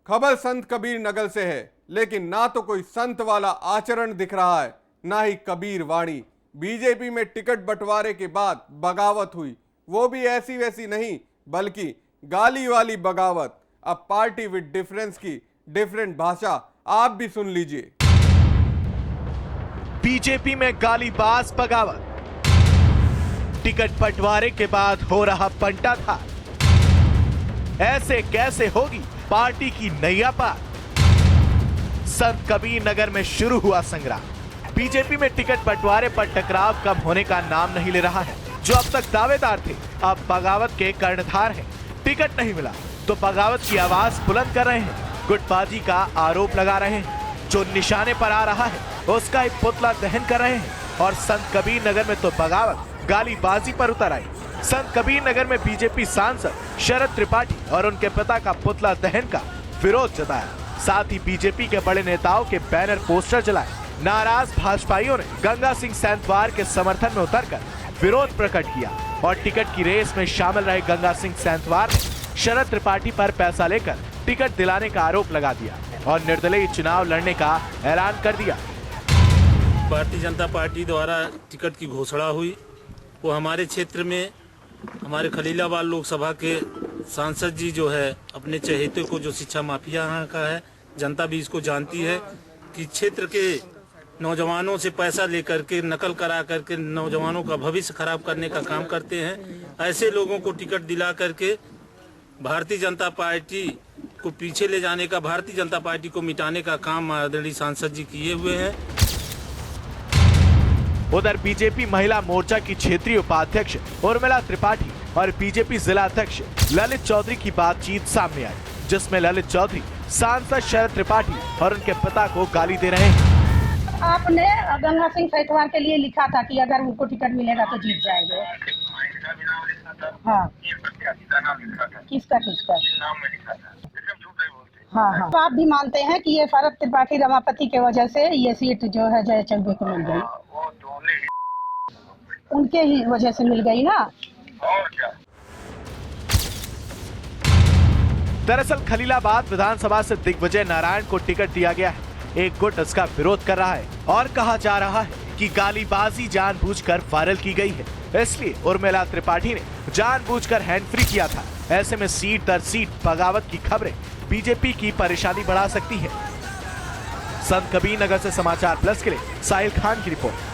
खबर संत कबीर नगर से है, लेकिन ना तो कोई संत वाला आचरण दिख रहा है, ना ही कबीर वाणी। बीजेपी में टिकट बंटवारे के बाद बगावत हुई, वो भी ऐसी वैसी नहीं, बल्कि गाली वाली बगावत। अब पार्टी विद डिफरेंस की डिफरेंट भाषा आप भी सुन लीजिए। बीजेपी में गालीबाज बगावत, टिकट बंटवारे के बाद हो रहा पंटा था। ऐसे कैसे होगी पार्टी की नैया पार? संत कबीर नगर में शुरू हुआ संग्राम। बीजेपी में टिकट बंटवारे पर टकराव कम होने का नाम नहीं ले रहा है। जो अब तक दावेदार थे, अब बगावत के कर्णधार हैं। टिकट नहीं मिला तो बगावत की आवाज बुलंद कर रहे हैं, गुटबाजी का आरोप लगा रहे हैं। जो निशाने पर आ रहा है उसका ही पुतला दहन कर रहे हैं। और संत कबीर नगर में तो बगावत गालीबाजी पर उतर आई। संत कबीर नगर में बीजेपी सांसद शरद त्रिपाठी और उनके पिता का पुतला दहन का विरोध जताया। साथ ही बीजेपी के बड़े नेताओं के बैनर पोस्टर जलाए। नाराज भाजपाइयों ने गंगा सिंह सेंथवार के समर्थन में उतरकर विरोध प्रकट किया और टिकट की रेस में शामिल रहे गंगा सिंह सेंथवार ने शरद त्रिपाठी पर पैसा लेकर टिकट दिलाने का आरोप लगा दिया और निर्दलीय चुनाव लड़ने का ऐलान कर दिया। भारतीय जनता पार्टी द्वारा टिकट की घोषणा हुई। वो हमारे क्षेत्र में हमारे खलीलाबाद लोकसभा के सांसद जी जो है अपने चहेते को, जो शिक्षा माफिया यहाँ का है, जनता भी इसको जानती है कि क्षेत्र के नौजवानों से पैसा लेकर के नकल करा करके नौजवानों का भविष्य खराब करने का काम करते हैं। ऐसे लोगों को टिकट दिला करके भारतीय जनता पार्टी को पीछे ले जाने का, भारतीय जनता पार्टी को मिटाने का काम आदरणीय सांसद जी किए हुए हैं। उधर बीजेपी महिला मोर्चा की क्षेत्रीय उपाध्यक्ष उर्मिला त्रिपाठी और बीजेपी जिला अध्यक्ष ललित चौधरी की बातचीत सामने आई, जिसमें ललित चौधरी सांसद शरद त्रिपाठी और उनके पिता को गाली दे रहे हैं। आपने गंगा सिंह सेंथवार के लिए लिखा था कि अगर उनको टिकट मिलेगा तो जीत जाएंगे। हाँ, किसका हाँ। तो आप भी मानते हैं कि ये शरद त्रिपाठी रमापति के वजह से ये सीट जो है जय चौबे को मिल गई? उनके ही वजह से मिल गई ना। दरअसल खलीलाबाद विधानसभा से दिग्विजय नारायण को टिकट दिया गया है। एक गुट इसका विरोध कर रहा है और कहा जा रहा है कि गालीबाजी जानबूझकर वायरल की गई है, इसलिए उर्मिला त्रिपाठी ने जानबूझकर हैंड फ्री किया था। ऐसे में सीट दर सीट बगावत की खबरें बीजेपी की परेशानी बढ़ा सकती है। संत कबीर नगर से समाचार प्लस के लिए साहिल खान की रिपोर्ट।